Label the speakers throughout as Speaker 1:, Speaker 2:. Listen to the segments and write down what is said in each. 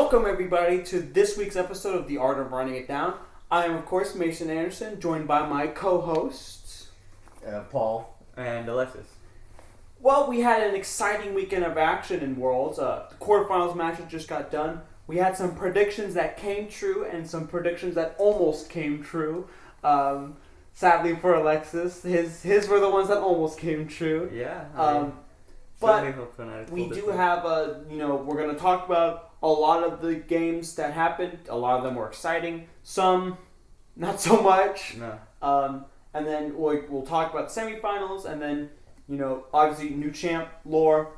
Speaker 1: Welcome everybody to this week's episode of The Art of Running It Down. I am of course Mason Anderson, joined by my co-hosts
Speaker 2: Paul and Alexis.
Speaker 1: Well, we had an exciting weekend of action in Worlds. The quarterfinals matches just got done. We had some predictions that came true and some predictions that almost came true. Sadly for Alexis, his were the ones that almost came true.
Speaker 2: Yeah.
Speaker 1: But we do have we're going to talk about a lot of the games that happened. A lot of them were exciting. Some, not so much.
Speaker 2: No.
Speaker 1: And then we'll talk about the semifinals. And then, obviously new champ, lore,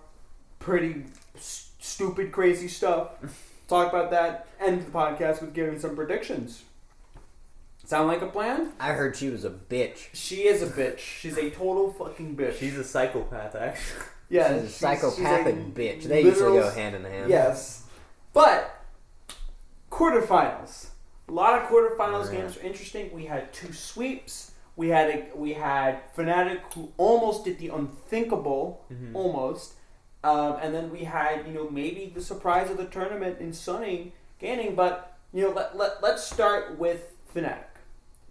Speaker 1: pretty stupid, crazy stuff. Talk about that. End the podcast with giving some predictions. Sound like a plan?
Speaker 3: I heard she was a bitch.
Speaker 1: She is a bitch. She's a total fucking bitch.
Speaker 2: She's a psychopath, actually.
Speaker 1: Yeah,
Speaker 3: she's a psychopathic bitch. They usually go hand in hand.
Speaker 1: Yes. But, quarterfinals. A lot of quarterfinals games were interesting. We had two sweeps. We had Fnatic, who almost did the unthinkable, almost. And then we had, maybe the surprise of the tournament in Sunny gaining. But, let's start with Fnatic.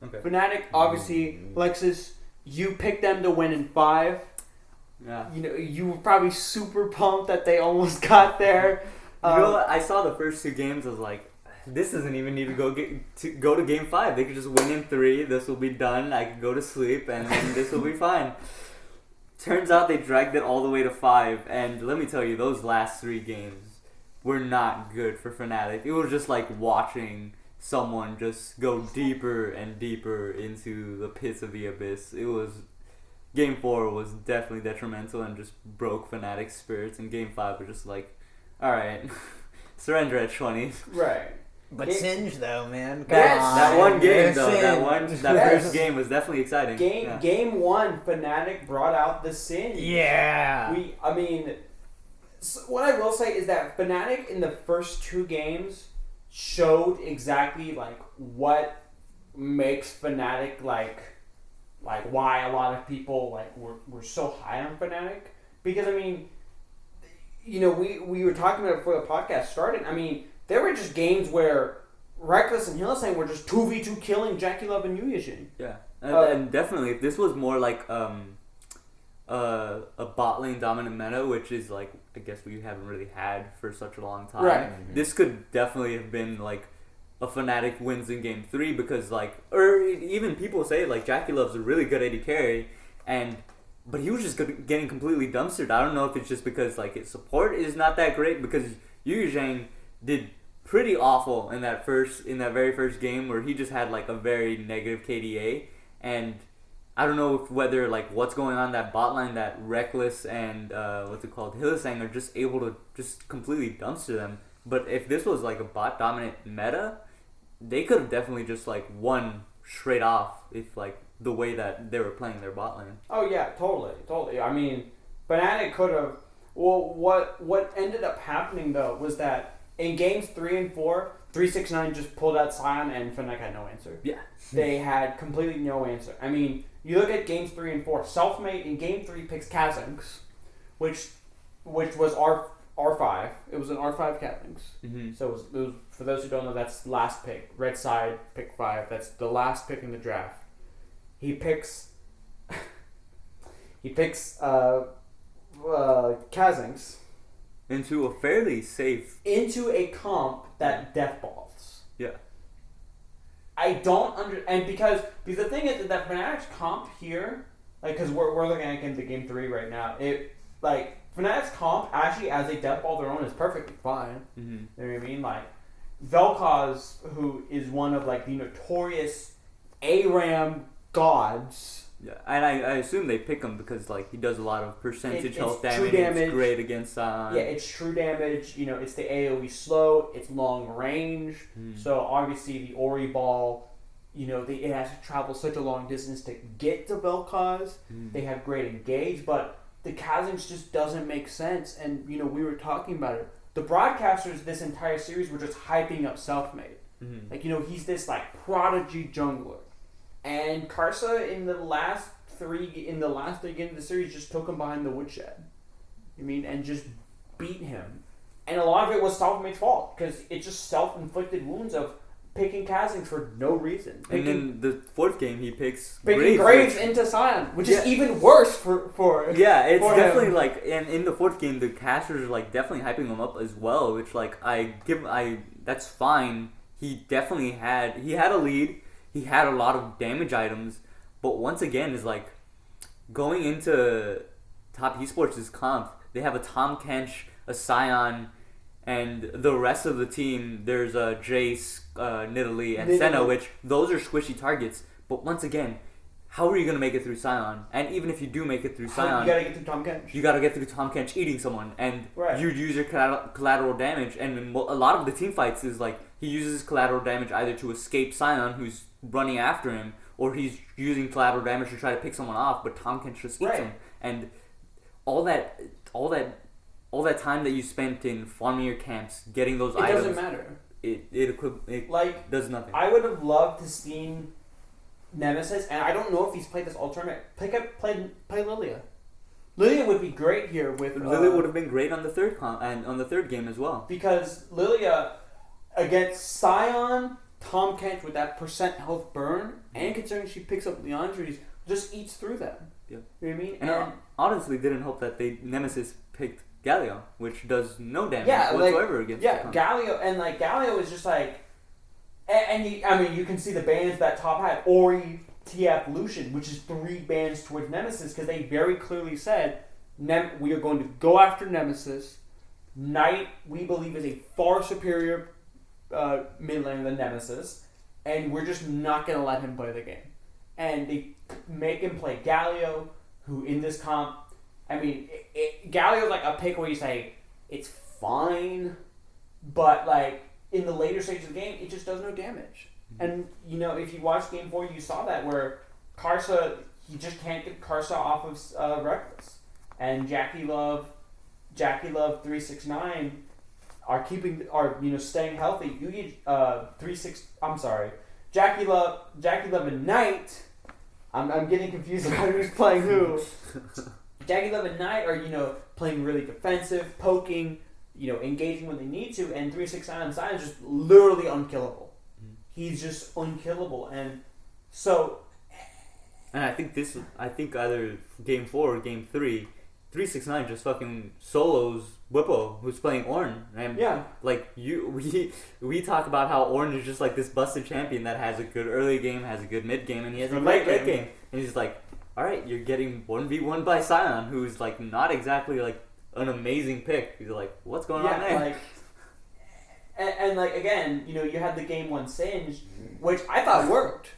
Speaker 2: Okay.
Speaker 1: Fnatic, obviously, Alexis, you picked them to win in 5.
Speaker 2: Yeah.
Speaker 1: You were probably super pumped that they almost got there.
Speaker 2: You know what? I saw the first 2 games. I was like, this doesn't even need to go to game 5. They could just win in 3. This will be done. I could go to sleep, and then this will be fine. Turns out they dragged it all the way to 5, and let me tell you, those last 3 games were not good for Fnatic. It was just like watching someone just go deeper and deeper into the pits of the abyss. Game 4 was definitely detrimental and just broke Fnatic's spirits, and Game 5 was just like, alright, surrender at 20.
Speaker 1: Right.
Speaker 3: But Singe though, man.
Speaker 2: That one game though,
Speaker 1: Yes.
Speaker 2: first game was definitely exciting.
Speaker 1: Game 1, Fnatic brought out the Singe.
Speaker 3: Yeah.
Speaker 1: What I will say is that Fnatic in the first 2 games showed exactly like what makes Fnatic like why a lot of people were so high on Fnatic, because we were talking about it before the podcast started. There were just games where Reckless and Hylissang were just 2v2 killing Jackie Love and Yujin.
Speaker 2: Yeah, and definitely if this was more like a bot lane dominant meta, which is like I guess we haven't really had for such a long time.
Speaker 1: Right.
Speaker 2: This could definitely have been like a Fnatic wins in game 3, because or even people say Jackie Love's a really good AD carry, but he was just getting completely dumpstered. I don't know if it's just because his support is not that great, because Yujin did pretty awful in that very first game where he just had a very negative KDA, and I don't know whether what's going on that bot line that Reckless and Hylissang are just able to just completely dumpster them. But if this was a bot dominant meta, they could have definitely just won straight off if the way that they were playing their bot lane.
Speaker 1: Oh yeah, totally. Fnatic could have. Well, what ended up happening though was that in games 3 and 4, 369 just pulled out Sion and Fnatic had no answer.
Speaker 2: Yeah,
Speaker 1: they had completely no answer. You look at games 3 and 4. Selfmade in game 3 picks Kazanks, which was R5. It was an R5 Kazanks.
Speaker 2: Mm-hmm.
Speaker 1: So it was, for those who don't know, that's the last pick. Red side, pick 5. That's the last pick in the draft. He picks Kazanks
Speaker 2: into a fairly safe
Speaker 1: into a comp that death balls.
Speaker 2: Yeah.
Speaker 1: I don't and because the thing is that Fnatic's comp here, because we're looking at the game 3 right now. Fnatic's comp actually as a death ball their own is perfectly fine.
Speaker 2: Mm-hmm.
Speaker 1: You know what I mean? Vel'Koz, who is one of the notorious ARAM gods.
Speaker 2: Yeah, and I assume they pick him because he does a lot of percentage health damage. It's great against Sion.
Speaker 1: Yeah, it's true damage. It's the AoE slow. It's long range. So obviously the Ori ball, it has to travel such a long distance to get to Vel'Koz. They have great engage, but the Kazanks just doesn't make sense. And we were talking about it. The broadcasters this entire series were just hyping up Selfmade.
Speaker 2: Mm-hmm.
Speaker 1: He's this prodigy jungler. And Karsa in the last 3 games of the series just took him behind the woodshed. And just beat him. And a lot of it was Selfmade's fault because it's just self-inflicted wounds of picking Kazings for no reason.
Speaker 2: And then the fourth game, he picks
Speaker 1: Graves into Sion, which is even worse for
Speaker 2: it's
Speaker 1: for
Speaker 2: definitely
Speaker 1: him.
Speaker 2: like, and in the fourth game, the casters are like definitely hyping him up as well, which like that's fine. He definitely had a lead. He had a lot of damage items, but once again, is like going into Top Esports' comp. They have a Tom Kench, a Sion, and the rest of the team, there's Jace, Nidalee, and Senna, which those are squishy targets. But once again, how are you going to make it through Sion? And even if you do make it through Sion,
Speaker 1: you got to get through Tom Kench.
Speaker 2: You got to get through Tom Kench eating someone, and you use your collateral damage. And in a lot of the team fights is like he uses collateral damage either to escape Sion, who's running after him, or he's using collateral damage to try to pick someone off. But Tom Kench just eats him, and all that time that you spent in farming your camps, getting those items,
Speaker 1: doesn't matter.
Speaker 2: It
Speaker 1: like
Speaker 2: does nothing.
Speaker 1: I would have loved to seen Nemesis, and I don't know if he's played this alternate. Play Lilia. Lilia would be great here with.
Speaker 2: Lilia would have been great on the third on the third game as well.
Speaker 1: Because Lilia against Sion, Tom Kench with that % health burn, and considering she picks up Leandre's, just eats through them.
Speaker 2: Yeah.
Speaker 1: You know what I mean?
Speaker 2: And I honestly didn't hope that Nemesis picked Galio, which does no damage whatsoever against the
Speaker 1: Galio, and like Galio is just like, you can see the bans that top had Ori, TF, Lucian, which is 3 bans towards Nemesis because they very clearly said we are going to go after Nemesis. Knight we believe is a far superior mid laner than Nemesis, and we're just not going to let him play the game. And they make him play Galio, who in this comp, Galio's like a pick where you say, it's fine, but like in the later stages of the game, it just does no damage. And, if you watch Game 4, you saw that where Karsa, he just can't get Karsa off of Reckless. And Jackie Love 369 are staying healthy. Jackie Love and Knight. I'm getting confused about who's playing who. Jackie Love and Knight are playing really defensive, poking, engaging when they need to, and 369 on side is just literally unkillable. He's just unkillable, and so.
Speaker 2: And I think either Game 4 or Game 3, 369 just fucking solos Whippo, who's playing Ornn. And we talk about how Ornn is just like this busted champion that has a good early game, has a good mid game, and he has a great late game. And he's like, all right, you're getting 1v1 by Sion, who's like not exactly like an amazing pick. He's like, what's going on there?
Speaker 1: And again, you had the Game 1 Singed, which I thought worked.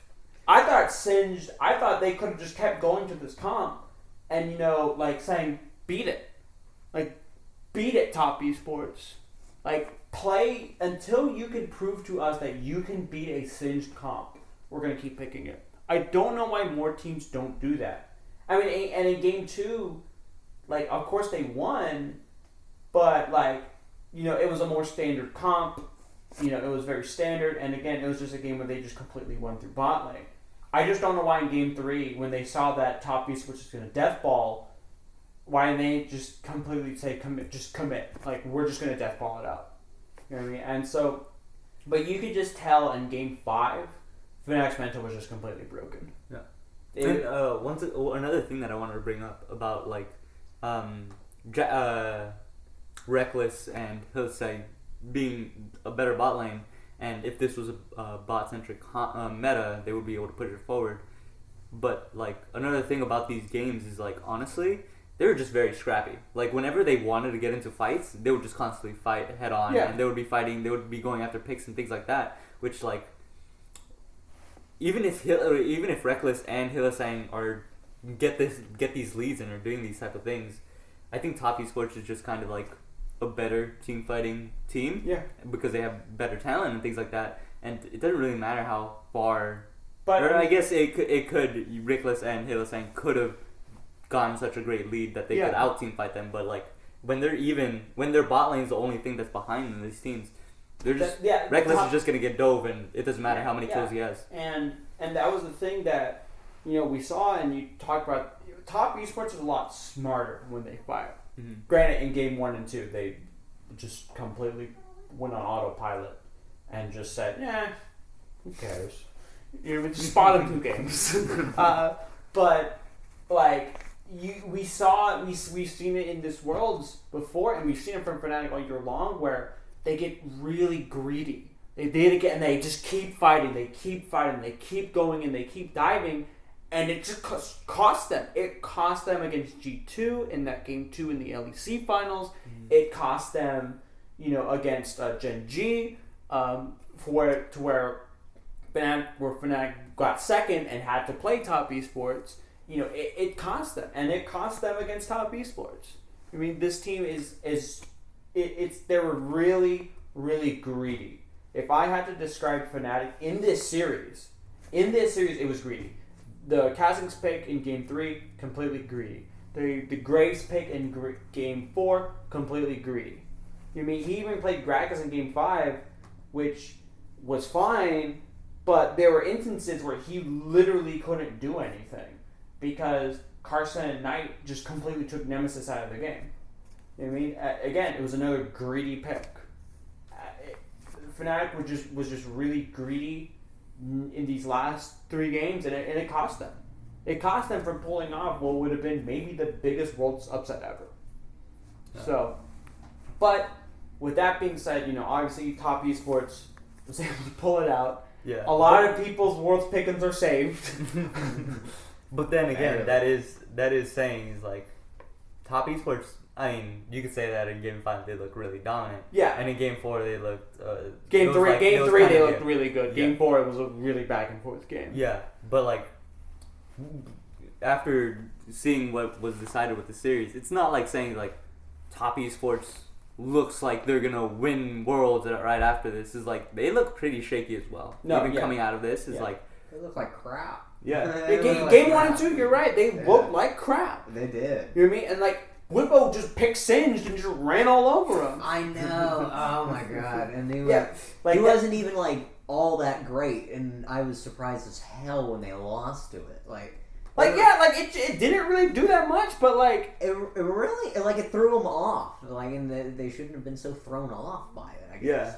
Speaker 1: I thought they could have just kept going to this comp and, saying, beat it. Like, beat it, Top Esports. Like, play until you can prove to us that you can beat a Singed comp. We're going to keep picking it. I don't know why more teams don't do that. And in Game 2, of course they won, but, it was a more standard comp. It was very standard. And again, it was just a game where they just completely won through bot lane. I just don't know why in Game 3, when they saw that Top Esports was going to death ball, why they just completely say, commit. Like, we're just going to death ball it out. You know what I mean? And so, but you could just tell in Game 5, Fnatic's mental was just completely broken.
Speaker 2: Yeah. And another thing that I wanted to bring up about, Reckless and Hillside being a better bot lane, and if this was a bot-centric meta, they would be able to push it forward. But, another thing about these games is, honestly, they were just very scrappy. Whenever they wanted to get into fights, they would just constantly fight head-on, and they would be fighting, they would be going after picks and things like that, which, even if Reckless and Hillside are get these leads and are doing these type of things, I think Top Esports is just kind of a better team fighting team.
Speaker 1: Yeah.
Speaker 2: Because they have better talent and things like that. And it doesn't really matter how far.
Speaker 1: But
Speaker 2: I guess it could Reckless and Hillside could have gotten such a great lead that they could out team fight them. But when their bot lane is the only thing that's behind them, these teams, they're just Reckless is just gonna get dove, and it doesn't matter how many kills he has.
Speaker 1: And that was the thing that we saw, and you talked about. Top Esports is a lot smarter when they fight.
Speaker 2: Mm-hmm.
Speaker 1: Granted, in Game 1 and 2, they just completely went on autopilot and just said, "Yeah, who cares?" You know, just bought him 2 games. But like we've seen it in this Worlds before, and we've seen it from Fnatic all year long, where they get really greedy. They did again, and they just keep fighting. They keep fighting. They keep going, and they keep diving, and it just cost them. It cost them against G2 in that game 2 in the LEC finals. It cost them, against Gen.G, where Fnatic got second and had to play top esports. It cost them, and it cost them against top esports. I mean, this team they were really, really greedy. If I had to describe Fnatic in this series, it was greedy. The Kha'Zix pick in Game 3, completely greedy. The Graves pick in Game 4, completely greedy. I mean, he even played Gragas in Game 5, which was fine, but there were instances where he literally couldn't do anything because Carson and Knight just completely took Nemesis out of the game. You know what I mean? Again, it was another greedy pick. Fnatic was just really greedy in these last 3 games, and it cost them. It cost them from pulling off what would have been maybe the biggest Worlds upset ever. Yeah. So, but with that being said, obviously Top Esports was able to pull it out.
Speaker 2: Yeah.
Speaker 1: A lot of people's Worlds pick'ems are saved.
Speaker 2: But then again, that is saying is like Top Esports. I mean, you could say that in Game 5 they look really dominant.
Speaker 1: Yeah.
Speaker 2: And in Game 4 they looked.
Speaker 1: Game 3 they looked really good. Yeah. Game 4 it was a really back and forth game.
Speaker 2: Yeah, but like after seeing what was decided with the series, it's not like saying like Top Esports looks like they're gonna win Worlds right after this. Is like they look pretty shaky as well. Coming out of this is like
Speaker 3: they look like crap.
Speaker 2: Yeah.
Speaker 1: Game 1 and 2, you're right. They looked like crap.
Speaker 3: They did.
Speaker 1: You know what I mean? And like Whippo just picked Singed and just ran all over him.
Speaker 3: I know. Oh my god. And he wasn't even like all that great, and I was surprised as hell when they lost to it.
Speaker 1: It didn't really do that much, but like
Speaker 3: it really it threw them off. Like, and they shouldn't have been so thrown off by it. I guess.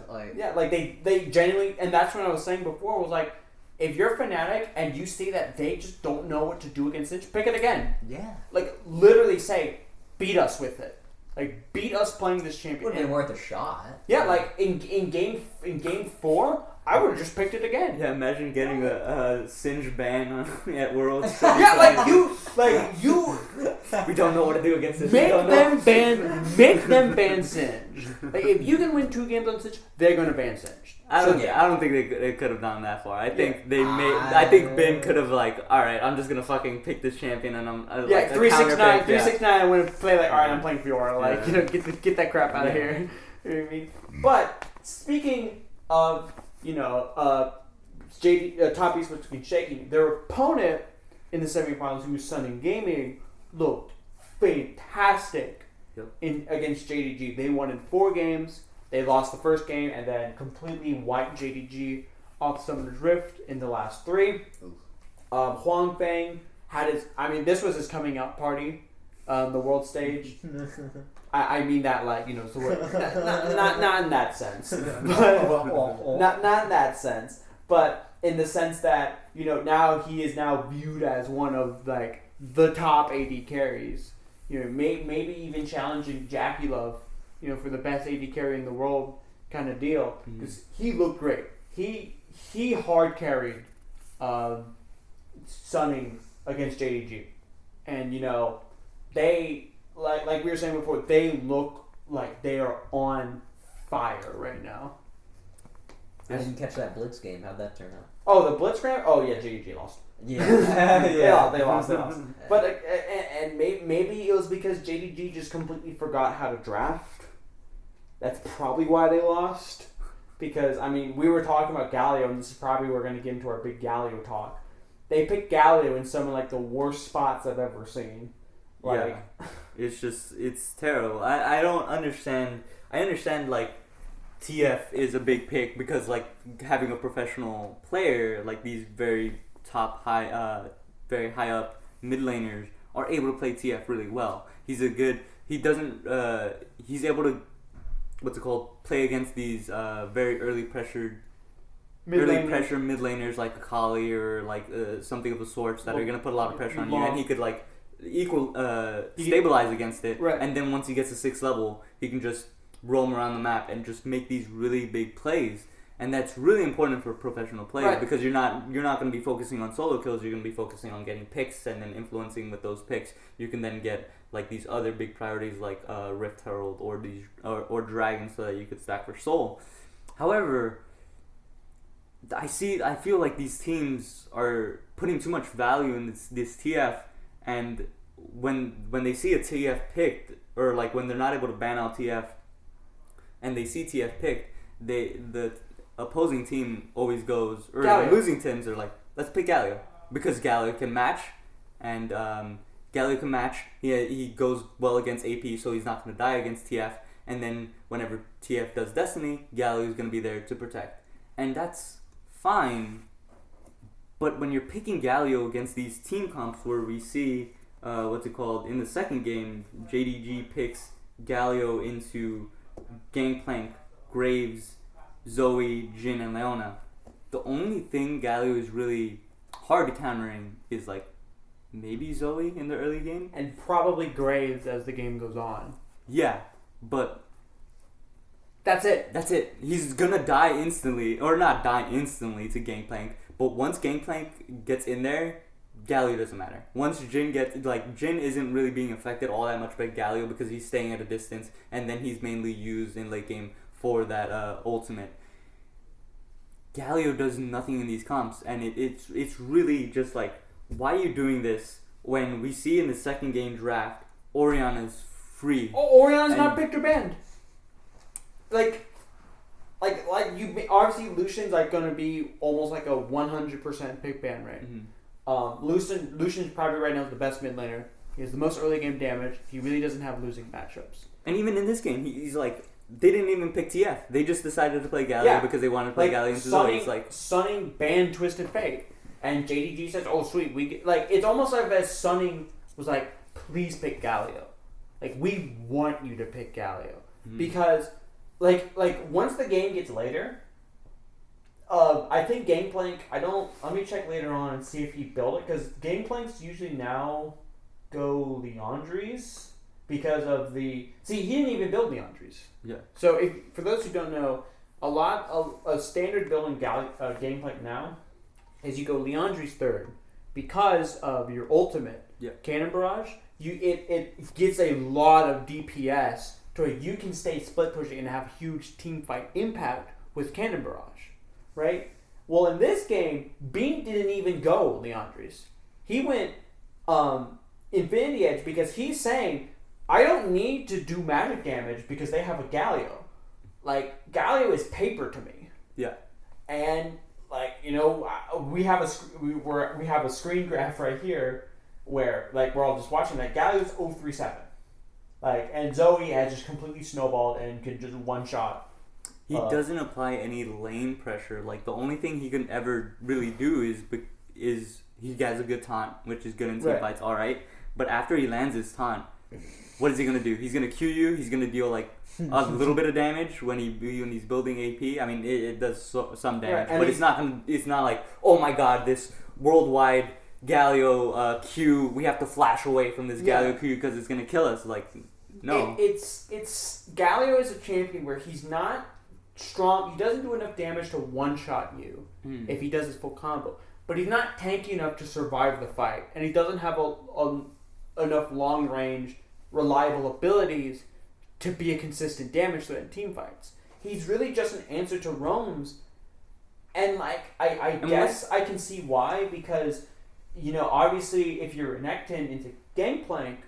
Speaker 1: They genuinely, and that's what I was saying before. Was like, if you're Fnatic and you see that they just don't know what to do against it, pick it again.
Speaker 3: Yeah.
Speaker 1: Like literally say, beat us with it. Like beat us playing this champion.
Speaker 3: Would have been worth a shot.
Speaker 1: Yeah, like in game 4. I would have just picked it again.
Speaker 2: Yeah, imagine getting a Singe ban at Worlds.
Speaker 1: Yeah, you.
Speaker 2: We don't know what to do against this.
Speaker 1: Make them ban Singe. Like, if you can win 2 games on Singe, they're gonna ban Singe.
Speaker 2: I don't think they could have gone that far. I think I think Ben could have all right, I'm just gonna fucking pick this champion and I'm
Speaker 1: 369. 369. I want to play all right, I'm playing Fiora. Get that crap out of here. You know what I mean? But speaking of Top Esports been shaking. Their opponent in the semifinals, who was Sun Gaming, looked fantastic against JDG. They won in 4 games. They lost the first game and then completely wiped JDG off Summoner's Rift in the last 3. Huang Feng had this was his coming out party, the world stage. I mean that not in that sense, but not in that sense, but in the sense that now he is now viewed as one of the top AD carries. Maybe even challenging Jackie Love, for the best AD carry in the world kind of deal, because he looked great. He hard carried Sunning against JDG, and they. Like we were saying before, they look like they are on fire right now.
Speaker 3: I didn't catch that Blitz game. How'd that turn out?
Speaker 1: Oh, the Blitz game? Oh, yeah, JDG lost.
Speaker 3: Yeah.
Speaker 1: They lost. But, and maybe it was because JDG just completely forgot how to draft. That's probably why they lost. Because, we were talking about Galio, and this is probably where we're going to get into our big Galio talk. They picked Galio in some of, the worst spots I've ever seen.
Speaker 2: It's terrible. I don't understand. I understand TF is a big pick because having a professional player these very very high up mid laners are able to play TF really well. He's able to play against these very early pressure mid laners like Akali or like something of the sorts that are gonna put a lot of pressure on you, and he could like stabilize against it,
Speaker 1: right.
Speaker 2: And then once he gets to 6th level, he can just roam around the map and just make these really big plays. And that's really important for professional players,
Speaker 1: right.
Speaker 2: Because you're not going to be focusing on solo kills. You're going to be focusing on getting picks and then influencing with those picks. You can then get like these other big priorities like Rift Herald or Dragon, so that you could stack for Soul. However, I feel like these teams are putting too much value in this TF, and when they see a TF picked, or like when they're not able to ban out TF, and they see TF picked, the opposing team always goes, or the losing teams are like, let's pick Galio, because Galio can match, and he goes well against AP, so he's not going to die against TF, and then whenever TF does Destiny, Galio is going to be there to protect, and that's fine. But when you're picking Galio against these team comps where we see in the second game, Gen.G picks Galio into Gangplank, Graves, Zoe, Jhin, and Leona. The only thing Galio is really hard to countering is like maybe Zoe in the early game.
Speaker 1: And probably Graves as the game goes on.
Speaker 2: Yeah, but
Speaker 1: that's it.
Speaker 2: He's gonna die instantly, or not die instantly to Gangplank, but once Gangplank gets in there, Galio doesn't matter. Once Jhin isn't really being affected all that much by Galio because he's staying at a distance, and then he's mainly used in late game for that ultimate. Galio does nothing in these comps, and it's really just like, why are you doing this when we see in the second game draft Orianna's free?
Speaker 1: Oh, Orianna's not picked or banned. Like you obviously Lucian's like gonna be almost like a 100% pick ban rate.
Speaker 2: Mm-hmm.
Speaker 1: Lucian's probably right now the best mid laner. He has the most early game damage. He really doesn't have losing matchups.
Speaker 2: And even in this game, he's like, they didn't even pick TF. They just decided to play Galio because they wanted to play Galio into Zoe. It's like
Speaker 1: Sunning banned Twisted Fate, and Gen.G says, "Oh sweet, we get," like it's almost like as Sunning was like, "Please pick Galio, like we want you to pick Galio because like once the game gets later." I think Gangplank. Let me check later on and see if he built it, because Gangplanks usually now go Leandries because of the. See, he didn't even build Leandries.
Speaker 2: Yeah.
Speaker 1: So for those who don't know, a standard build in Gangplank now is you go Leandries third because of your ultimate Cannon Barrage. It gives a lot of DPS to where you can stay split pushing and have huge team fight impact with Cannon Barrage. Right? Well, in this game, Bean didn't even go Leandries. He went Infinity Edge because he's saying, I don't need to do magic damage because they have a Galio. Like, Galio is paper to me.
Speaker 2: Yeah.
Speaker 1: And, like, you know, we have a screen graph right here where, like, we're all just watching that. Galio's 037. Like, and Zoe has just completely snowballed and can just one-shot.
Speaker 2: He doesn't apply any lane pressure. Like, the only thing he can ever really do is he has a good taunt, which is good in team fights, alright. But after he lands his taunt, what is he going to do? He's going to Q you, he's going to deal, like, a little bit of damage when he's building AP. I mean, it does some damage, but it's not like, oh my god, this worldwide Galio Q, we have to flash away from this Galio Q because it's going to kill us. Like, no.
Speaker 1: It's Galio is a champion where he's not strong. He doesn't do enough damage to one-shot you if he does his full combo. But he's not tanky enough to survive the fight. And he doesn't have enough long-range, reliable abilities to be a consistent damage threat in team fights. He's really just an answer to roams. And, like, I guess I can see why, because, you know, obviously if you're Renekton into Gangplank,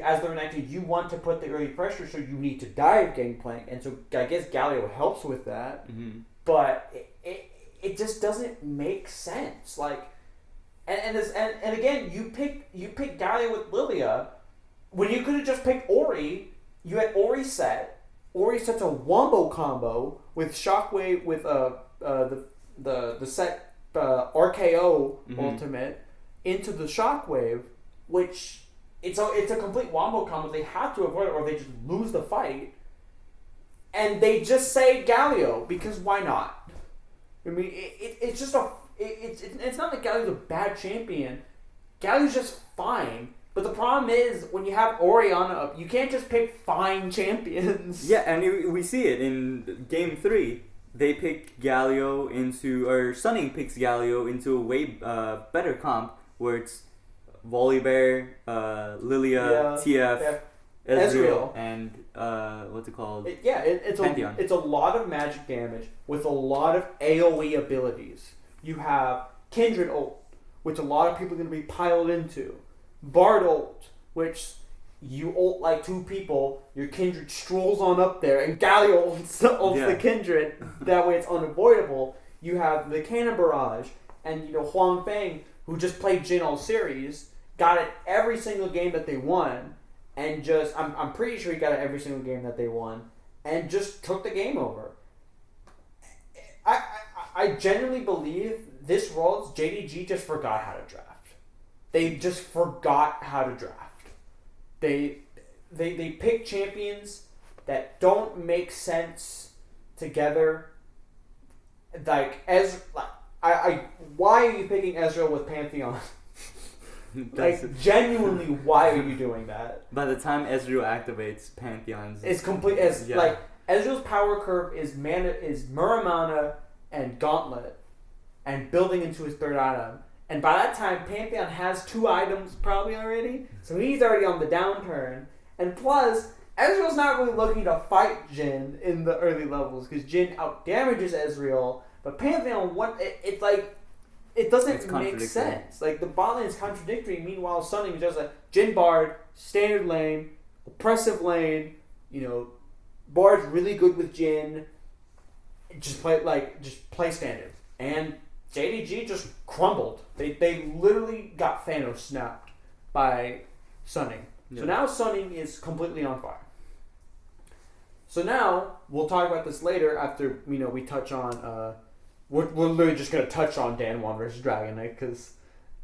Speaker 1: as the Renekton, you want to put the early pressure, so you need to dive Gangplank, and so I guess Galio helps with that. But it just doesn't make sense. Like, and again, you pick Galio with Lilia when you could have just picked Ori. You had Ori set. Ori sets a wombo combo with Shockwave with the set RKO ultimate into the Shockwave, which. It's a complete wombo combo. They have to avoid it or they just lose the fight. and they just say Galio because why not? I mean, it's just it's not like Galio's a bad champion. Galio's just fine. But the problem is, when you have Orianna up, you can't just pick fine champions.
Speaker 2: Yeah, and we see it in Game 3. They pick Galio into, or Sunning picks Galio into a way better comp, where it's Volibear, Lilia, TF, Ezreal, and what's it called?
Speaker 1: Pantheon. It's a lot of magic damage with a lot of AoE abilities. You have Kindred ult, which a lot of people are going to be piled into. Bard ult, which you ult like 2 people, your Kindred strolls on up there, and Galio ults the Kindred. That way it's unavoidable. You have the Cannon Barrage, and Huang Feng, who just played Jin all series, got it every single game that they won, and just, I'm pretty sure he got it every single game that they won, and just took the game over. I genuinely believe this Worlds, Gen.G just forgot how to draft. They just forgot how to draft. They pick champions that don't make sense together. Like why are you picking Ezreal with Pantheon? Like, genuinely, why are you doing that?
Speaker 2: By the time Ezreal activates, Pantheon's
Speaker 1: it's complete like Ezreal's power curve is Muramana and Gauntlet, and building into his 3rd item. And by that time, Pantheon has 2 items probably already, so he's already on the downturn. And plus, Ezreal's not really looking to fight Jin in the early levels because Jin outdamages Ezreal, but Pantheon, it doesn't make sense. Like, the bot lane is contradictory. Meanwhile, Sunning is just a Jin Bard, standard lane, oppressive lane. Bard's really good with Jin. Just play standard. And Gen.G just crumbled. They literally got Thanos snapped by Sunning. Yeah. So now Sunning is completely on fire. So now we'll talk about this later after we touch on. We're literally just gonna touch on Damwon versus Dragon Knight because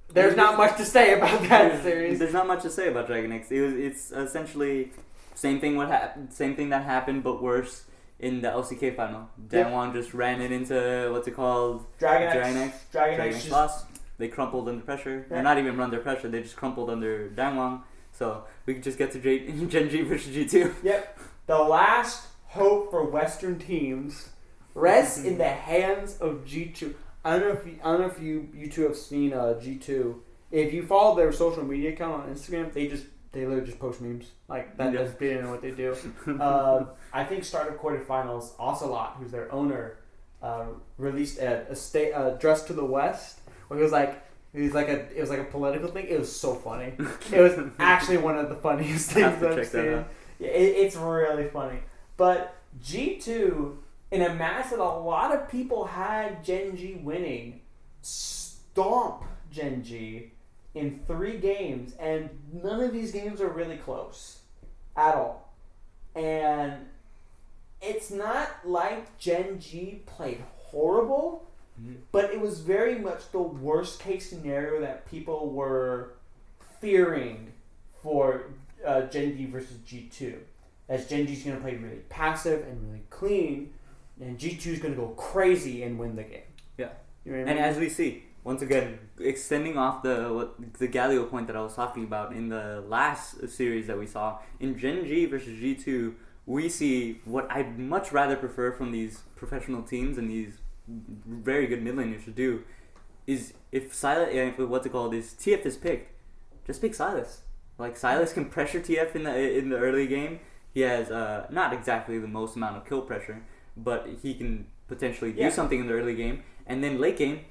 Speaker 1: there's not much to say about that series.
Speaker 2: There's not much to say about Dragon Knight. It's essentially same thing that happened but worse. In the LCK final, Damwon just ran it into what's it called?
Speaker 1: Dragon X
Speaker 2: lost. They crumpled under pressure. They're not even under pressure. They just crumpled under Damwon. So we can just get to Gen.G versus G2.
Speaker 1: Yep. The last hope for Western teams rests in the hands of G2. I don't know if you two have seen G2. If you follow their social media account on Instagram, they literally just post memes. Like, that's basically what they do. I think start of quarterfinals, Ocelot, who's their owner, released a Dress to the West, where it was like a political thing. It was so funny. It was actually one of the funniest things I've seen. Yeah, it's really funny. But G2, in a match that a lot of people had Gen.G winning, stomp Gen.G in 3 games, and none of these games are really close at all. And it's not like Gen.G played horrible, but it was very much the worst case scenario that people were fearing for Gen.G versus G2. As Gen.G's going to play really passive and really clean, and G2's going to go crazy and win the game.
Speaker 2: Yeah.
Speaker 1: You know what I
Speaker 2: mean?
Speaker 1: mean?
Speaker 2: And as we see, once again, extending off the Galio point that I was talking about in the last series that we saw, in Gen.G versus G2, we see what I'd much rather prefer from these professional teams and these very good mid laners to do, is if TF is picked, just pick Sylas. Like, Sylas can pressure TF in the early game. He has not exactly the most amount of kill pressure, but he can potentially do something in the early game, and then late game,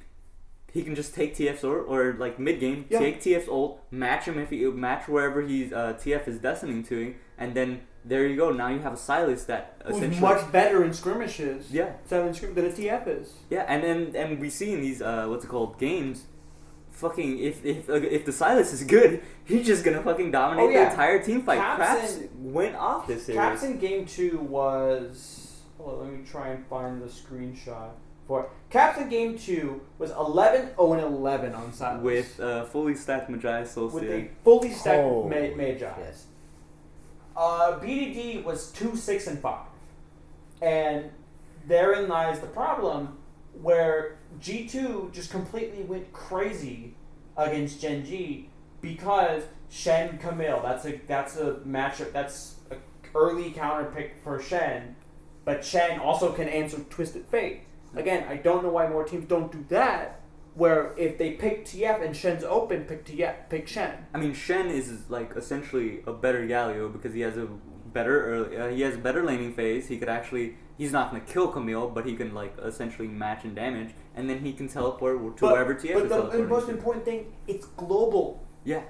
Speaker 2: he can just take TF's ult, or like mid game, take TF's ult, match him match wherever he's TF is destining to, and then there you go. Now you have a Sylas that
Speaker 1: who's much better in skirmishes.
Speaker 2: Yeah,
Speaker 1: than a TF is.
Speaker 2: Yeah, and we see in these games, fucking if the Sylas is good, he's just gonna fucking dominate the entire team fight. Craps went off this series.
Speaker 1: Craps in game 2 was. Hold on, let me try and find the screenshot. For Caps in game 2 was 11-0-11 on Sylas.
Speaker 2: With fully stacked Magi Solstice.
Speaker 1: With a fully stacked Magi. Yes. BDD was 2-6-5. And therein lies the problem, where G2 just completely went crazy against Gen.G because Shen Camille. That's a matchup. That's an early counter pick for Shen, but Shen also can answer Twisted Fate. Again, I don't know why more teams don't do that. Where if they pick TF and Shen's open, pick Shen.
Speaker 2: I mean, Shen is like essentially a better Galio because he has a better laning phase. He could actually. He's not going to kill Camille, but he can like essentially match in damage, and then he can teleport to wherever TF is teleporting.
Speaker 1: But the most important thing, it's global.
Speaker 2: Yeah.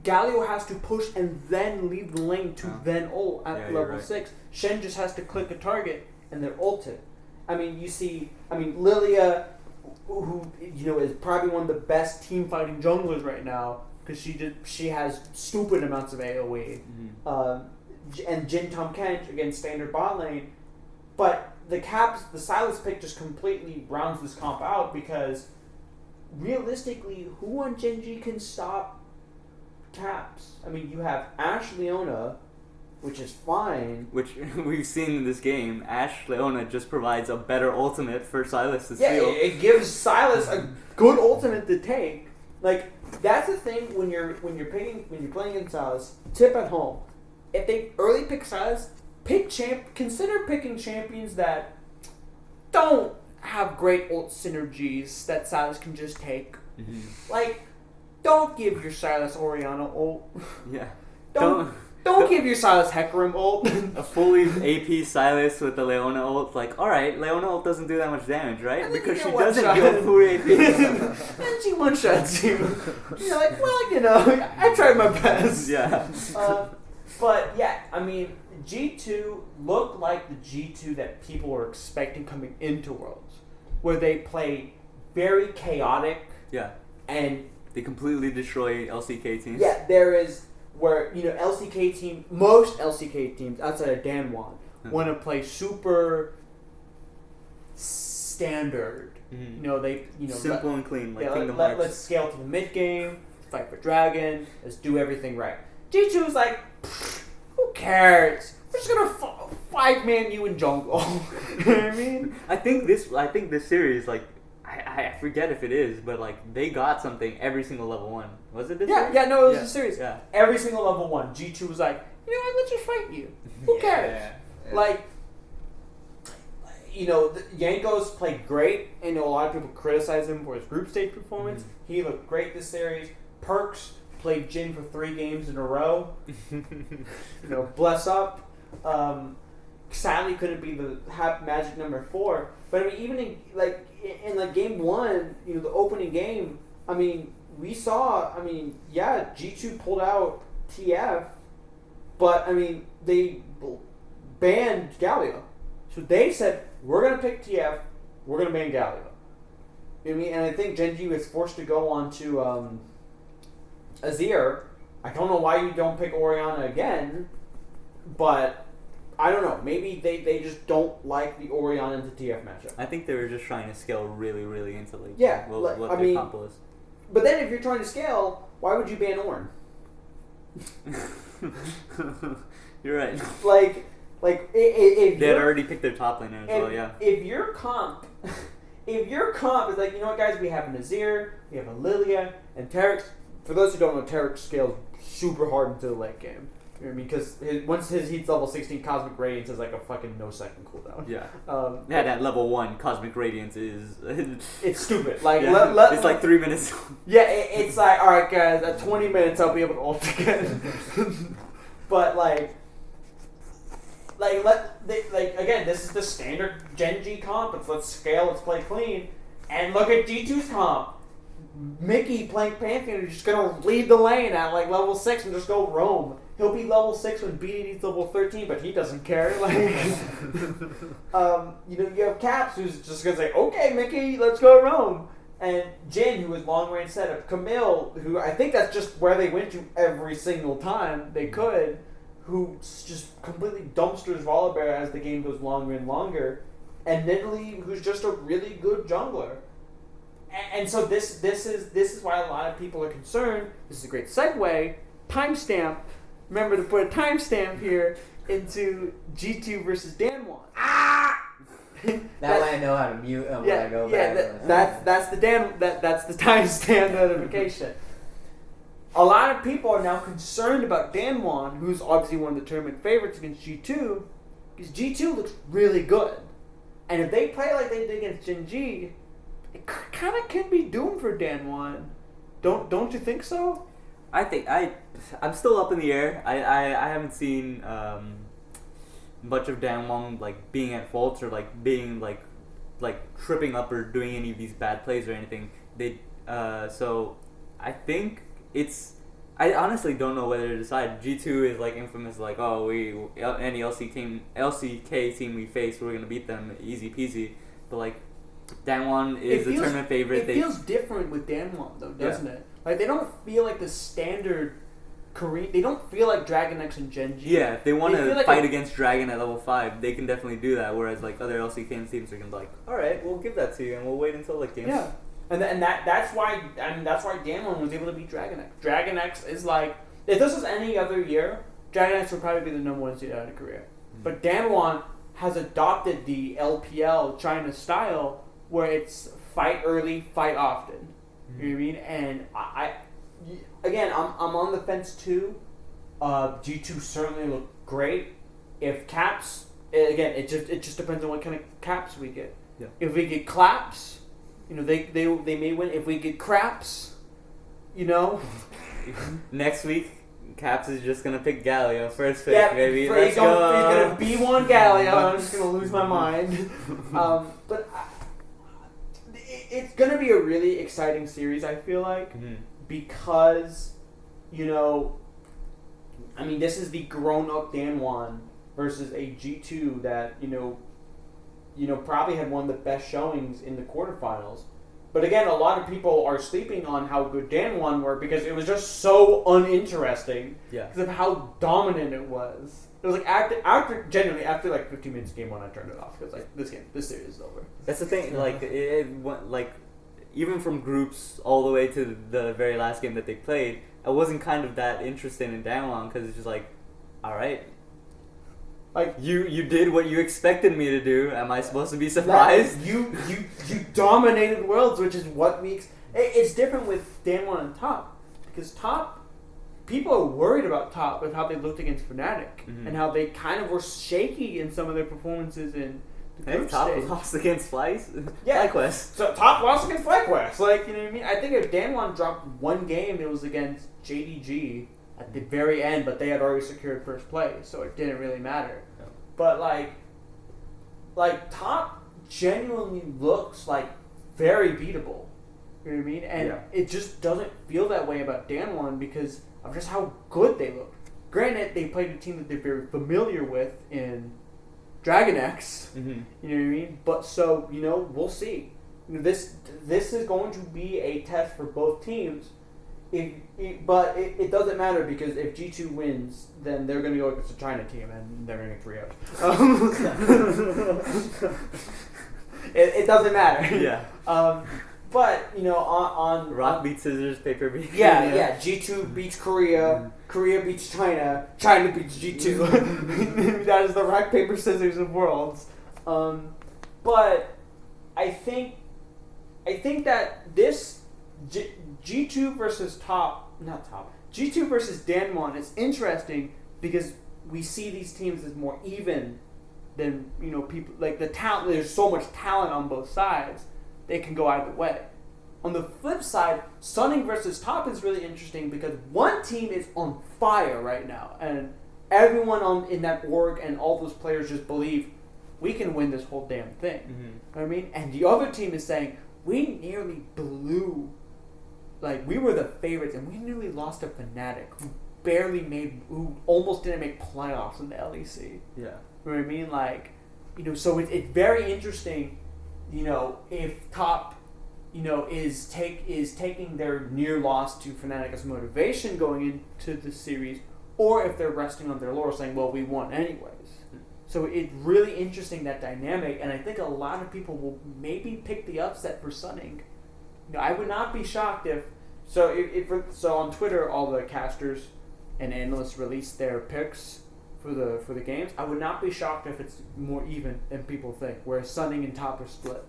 Speaker 1: Galio has to push and then leave the lane to then ult at level
Speaker 2: right.
Speaker 1: 6. Shen just has to click a target and they're ulted. I mean, Lilia, who is probably one of the best team fighting junglers right now because she has stupid amounts of AOE. And Jin Tom Kench against standard bot lane. But the Silas pick just completely rounds this comp out because realistically, who on Gen.G can stop Caps? I mean, you have Ashe Leona, which is fine.
Speaker 2: Which we've seen in this game. Ashe Leona just provides a better ultimate for Silas to
Speaker 1: steal. Yeah, it gives Silas a good ultimate to take. Like, that's the thing when you're playing in Silas. Tip at home: if they early pick Silas, consider picking champions that don't have great ult synergies that Silas can just take. Like, don't give your Silas Orianna ult.
Speaker 2: Yeah.
Speaker 1: Don't give your Silas Hecarim ult.
Speaker 2: A fully AP Silas with the Leona ult. Like, alright, Leona ult doesn't do that much damage, right? Because she doesn't go full AP.
Speaker 1: And she one-shots you. You're like, well, I tried my best.
Speaker 2: Yeah.
Speaker 1: But, yeah, I mean, G2 looked like the G2 that people were expecting coming into Worlds. Where they play very chaotic.
Speaker 2: Yeah.
Speaker 1: And
Speaker 2: they completely destroy LCK teams.
Speaker 1: Yeah, there is where most LCK teams outside of Damwon want to play super standard.
Speaker 2: Simple and clean, like Kingdom Hearts.
Speaker 1: Let's scale to the mid game, fight for dragon, let's do everything right. G2 is like, who cares? We're just gonna 5-man you in jungle. You know what I mean?
Speaker 2: I think this series, like, I forget if it is, but like they got something every single level 1. Was it this?
Speaker 1: Yeah,
Speaker 2: series?
Speaker 1: No, it was a series.
Speaker 2: Yeah.
Speaker 1: Every single level 1, G2 was like, you know what? Let's just fight you. Who cares? Yeah. Like, Yanko's played great, and a lot of people criticize him for his group stage performance. He looked great this series. Perks played Jin for 3 games in a row. Bless up. Sadly, couldn't be the magic number 4. But I mean, even in game 1, the opening game, I mean, we saw. I mean, yeah, G2 pulled out TF, but I mean, they banned Galio. So they said, we're gonna pick TF, we're gonna ban Galio. You know what I mean? And I think Gen.G was forced to go on to Azir. I don't know why you don't pick Orianna again, but I don't know. Maybe they just don't like the Orianna into TF matchup.
Speaker 2: I think they were just trying to scale really, really into what their comp was.
Speaker 1: But then if you're trying to scale, why would you ban Ornn?
Speaker 2: You're right.
Speaker 1: If
Speaker 2: they had already picked their top laner as well, yeah.
Speaker 1: If your comp is like, you know what, guys, we have an Azir, we have a Lilia, and Tarek's. For those who don't know, Tarek scales super hard into the late game. You know what I mean? Because once his heat's level 16, Cosmic Radiance is like a fucking no-second cooldown.
Speaker 2: Yeah. At level 1, Cosmic Radiance is...
Speaker 1: it's stupid. Like,
Speaker 2: it's like 3 minutes.
Speaker 1: Yeah, it's like, alright guys, at 20 minutes I'll be able to ult again. But again, this is the standard Gen.G comp. Let's scale, let's play clean. And look at G2's comp. Mickey playing Pantheon is just gonna lead the lane at like level 6 and just go roam. He'll be level 6 when BDD's level 13, but he doesn't care. You have Caps who's just gonna say, "Okay, Mickey, let's go roam." And Jin, who is long range setup. Camille, who I think that's just where they went to every single time they could, who just completely dumpsters Volibear as the game goes longer and longer. And Nidalee, who's just a really good jungler. And so this is why a lot of people are concerned. This is a great segue. Timestamp. Remember to put a timestamp here into G2 versus Damwon.
Speaker 3: That way I know how to mute them when I go back.
Speaker 1: That's the timestamp notification. A lot of people are now concerned about Damwon, who's obviously one of the tournament favorites against G2, because G2 looks really good. And if they play like they did against Gen.G, it kind of can be doomed for Damwon. Don't you think so?
Speaker 2: I think I'm still up in the air. I haven't seen much of Damwon like being at fault or like being like tripping up or doing any of these bad plays or anything. So I think I honestly don't know whether to decide. G2 is like infamous, like, oh, any LCK team we face, we're gonna beat them easy peasy. But like, Damwon is a tournament favorite.
Speaker 1: It feels different with Damwon though, doesn't it? Like they don't feel like the standard Korean. They don't feel like Dragon X and Gen.G.
Speaker 2: Yeah, if they want to fight against Dragon at level 5, they can definitely do that. Whereas like other LCK teams are gonna be like, all right, we'll give that to you, and we'll wait until like game.
Speaker 1: Yeah. And that's why Damwon was able to beat Dragon X. Dragon X is like, if this was any other year, Dragon X would probably be the number 1 seed out of Korea. Mm-hmm. But Damwon has adopted the LPL China style where it's fight early, fight often. Mm-hmm. You know what I mean? And I'm on the fence too. G2 certainly look great. If caps, again, it just depends on what kind of caps we get.
Speaker 2: Yeah.
Speaker 1: If we get claps, you know, they may win. If we get craps, you know.
Speaker 2: Next week, Caps is just gonna pick Galio first pick, baby.
Speaker 1: He's gonna B1 Galio. I'm just gonna lose my mind. But it's gonna be a really exciting series. I feel like because, you know, I mean, this is the grown-up Damwon versus a G2 that you know, probably had one of the best showings in the quarterfinals. But again, a lot of people are sleeping on how good Damwon were because it was just so uninteresting.
Speaker 2: Yeah.
Speaker 1: Because of how dominant it was. It was like after like 15 minutes of game 1, I turned it off because like this series is over.
Speaker 2: That's the thing. Like it went, like even from groups all the way to the very last game that they played, I wasn't kind of that interested in Damwon because it's just like, all right.
Speaker 1: Like
Speaker 2: you did what you expected me to do. Am I supposed to be surprised?
Speaker 1: You dominated worlds, which is what makes it's different with Damwon and Top, because Top, people are worried about Top with how they looked against Fnatic and how they kind of were shaky in some of their performances in the group
Speaker 2: Top
Speaker 1: stage.
Speaker 2: lost against FlyQuest.
Speaker 1: So Top lost against FlyQuest. Like, you know what I mean? I think if Damwon dropped one game, it was against Gen.G at the very end, but they had already secured first place, so it didn't really matter.
Speaker 2: Yeah.
Speaker 1: But like Top genuinely looks like very beatable. You know what I mean? And it just doesn't feel that way about Damwon because of just how good they look. Granted, they played a team that they're very familiar with in Dragon X. You know what I mean? But so, you know, we'll see. You know, this is going to be a test for both teams. But it doesn't matter because if G2 wins, then they're going to go against a China team and they're going to get 3-0. It doesn't matter.
Speaker 2: Yeah.
Speaker 1: But, you know, on
Speaker 2: Rock beats scissors, paper beats.
Speaker 1: Yeah. G2 beats Korea. Korea beats China. China beats G2. That is the rock, paper, scissors of worlds. But I think that this G2 versus G2 versus Damwon is interesting because we see these teams as more even than, you know, people like the talent. There's so much talent on both sides. They can go either way. On the flip side, Sunning versus Top is really interesting because one team is on fire right now, and everyone in that org and all those players just believe we can win this whole damn thing. You know what I mean? And the other team is saying we nearly blew, like we were the favorites, and we nearly lost to Fnatic, who almost didn't make playoffs in the LEC.
Speaker 2: Yeah.
Speaker 1: You know what I mean? Like, you know, so it's very interesting. You know, if Top, you know, is taking their near loss to Fnatic as motivation going into the series, or if they're resting on their laurels saying, well, we won anyways. So it's really interesting, that dynamic, and I think a lot of people will maybe pick the upset for Sunning. You know, I would not be shocked if on Twitter all the casters and analysts released their picks for the games. I would not be shocked if it's more even than people think, where Sunning and top are split.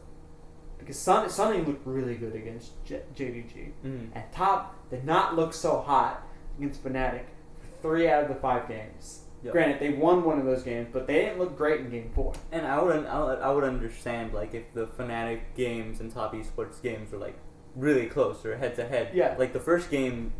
Speaker 1: Because Sunning looked really good against Gen.G. And top did not look so hot against Fnatic for 3 out of the 5 games. Yep. Granted, they won one of those games, but they didn't look great in Game 4.
Speaker 2: And I would understand like if the Fnatic games and top esports games were like really close or head to head.
Speaker 1: Yeah.
Speaker 2: Like the first 2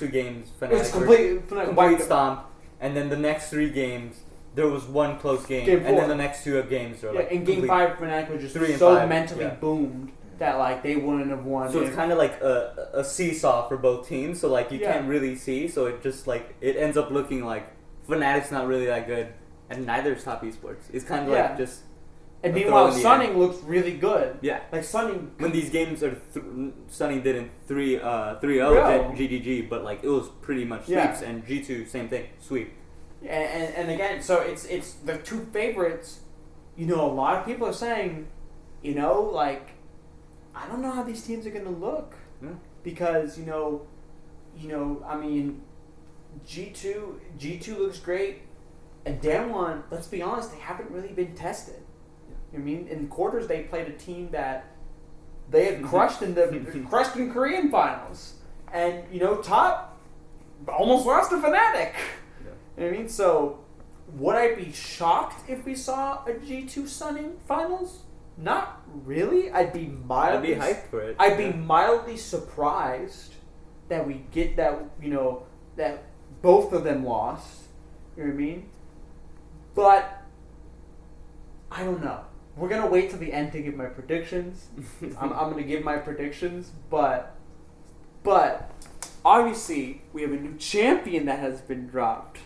Speaker 2: games, Fnatic
Speaker 1: It's complete
Speaker 2: stomp, and then the next 3 games there was one close game,
Speaker 1: Game
Speaker 2: and
Speaker 1: 4.
Speaker 2: then the next 2 games are like
Speaker 1: in Game 5, Fnatic was just
Speaker 2: 3 and
Speaker 1: so
Speaker 2: 5,
Speaker 1: mentally boomed that like they wouldn't have won.
Speaker 2: So it's kind of like a seesaw for both teams. So like you can't really see. So it just like it ends up looking like Fnatic's not really that good, and neither is top esports. It's kind of like just.
Speaker 1: And meanwhile, Sunning looks really good.
Speaker 2: Yeah,
Speaker 1: like Sunning.
Speaker 2: When these games are, Sunning did in 3-0 Gen.G, but like it was pretty much sweeps, and G2 same thing, sweep.
Speaker 1: Yeah, and again, so it's the 2 favorites. You know, a lot of people are saying, you know, like I don't know how these teams are gonna look because you know, I mean, G2 looks great, and Damwon. Let's be honest, they haven't really been tested. I mean, in quarters they played a team that they had crushed in crushed in Korean finals, and you know, top almost lost to Fnatic. You know what I mean? So, would I be shocked if we saw a G2 Sunning finals? Not really. I'd be mildly.
Speaker 2: I'd be hyped for it.
Speaker 1: I'd be mildly surprised that we get that. You know that both of them lost. You know what I mean? But I don't know. We're gonna wait till the end to give my predictions. I'm gonna give my predictions, but obviously we have a new champion that has been dropped.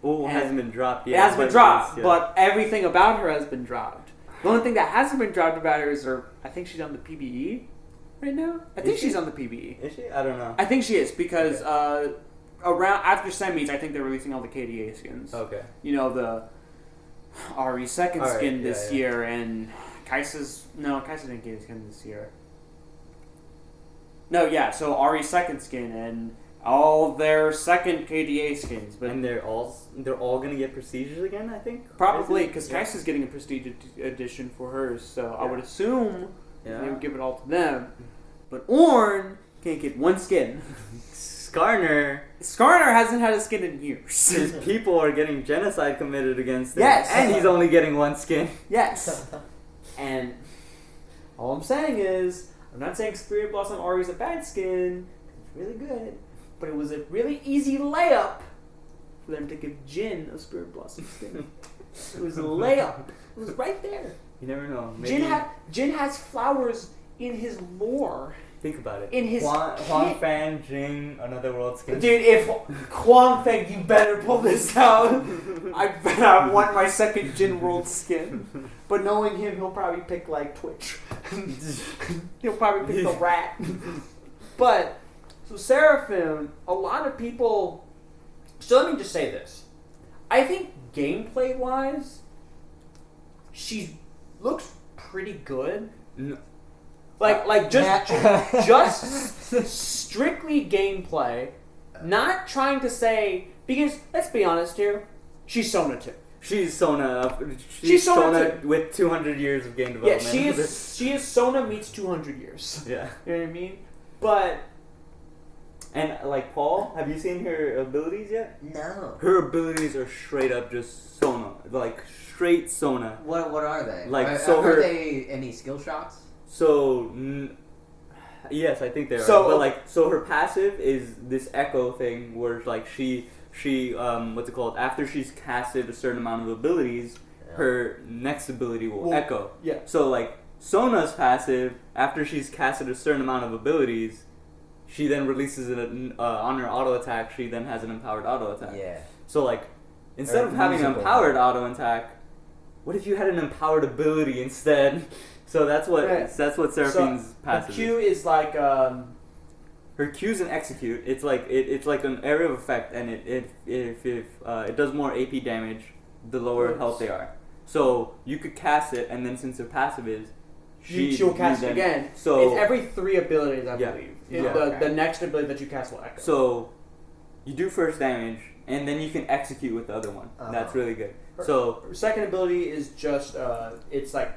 Speaker 2: Oh, it hasn't been dropped yet.
Speaker 1: It has been dropped, but everything about her has been dropped. The only thing that hasn't been dropped about her is I think she's on the PBE right now. I think she's on the PBE.
Speaker 2: Is she? I don't know.
Speaker 1: I think she is because around after semis, I think they're releasing all the KDA skins.
Speaker 2: Okay.
Speaker 1: You know the Ari's second skin this year, and Kai'Sa's didn't get his skin this year. No, yeah, so Ari's second skin and all their second KDA skins, but
Speaker 2: and they're all gonna get prestiges again, I think.
Speaker 1: Probably because Kai'Sa's getting a prestige edition for hers, so I would assume they would give it all to them. But Ornn can't get one skin. Skarner hasn't had a skin in years.
Speaker 2: His people are getting genocide committed against him.
Speaker 1: Yes.
Speaker 2: And he's only getting one skin.
Speaker 1: Yes. And all I'm saying is, I'm not saying Spirit Blossom Ari is a bad skin. It's really good. But it was a really easy layup for them to give Jin a Spirit Blossom skin. It was a layup. It was right there.
Speaker 2: You never know. Maybe
Speaker 1: Jin has flowers in his lore.
Speaker 2: Think about it.
Speaker 1: In his
Speaker 2: Huang Fan, Jing, another world skin.
Speaker 1: Dude, if Huang Feng, you better pull this out. I bet I want my second Jin world skin. But knowing him, he'll probably pick like Twitch. He'll probably pick the rat. But so Seraphine, a lot of people. So let me just say this. I think gameplay wise, she looks pretty good.
Speaker 2: No.
Speaker 1: Like just strictly gameplay, not trying to say, because let's be honest here, she's Sona too.
Speaker 2: She's Sona.
Speaker 1: She's Sona
Speaker 2: with 200 years of game development.
Speaker 1: Yeah, she is Sona meets 200 years.
Speaker 2: Yeah.
Speaker 1: You know what I mean? But
Speaker 2: and like Paul, have you seen her abilities yet?
Speaker 3: No.
Speaker 2: Her abilities are straight up just Sona, like straight Sona.
Speaker 3: What are they?
Speaker 2: Like
Speaker 3: are they any skill shots?
Speaker 2: So, yes, I think they are.
Speaker 1: So,
Speaker 2: but so her passive is this echo thing where like she what's it called? After she's casted a certain amount of abilities, her next ability will echo.
Speaker 1: Yeah.
Speaker 2: So like Sona's passive, after she's casted a certain amount of abilities, she then releases it on her auto attack. She then has an empowered auto attack.
Speaker 3: Yeah.
Speaker 2: So like instead of having an empowered auto attack, what if you had an empowered ability instead? So that's what Seraphine's passive is.
Speaker 1: Her Q is like
Speaker 2: her Q's an execute. It's like it's like an area of effect, and it does more AP damage the lower health they are. So you could cast it, and then since her passive is
Speaker 1: she'll cast it again.
Speaker 2: So
Speaker 1: it's every 3 abilities, I believe.
Speaker 2: Yeah.
Speaker 1: The next ability that you cast will echo.
Speaker 2: So you do first damage, and then you can execute with the other one. That's really good.
Speaker 1: Her second ability is just it's like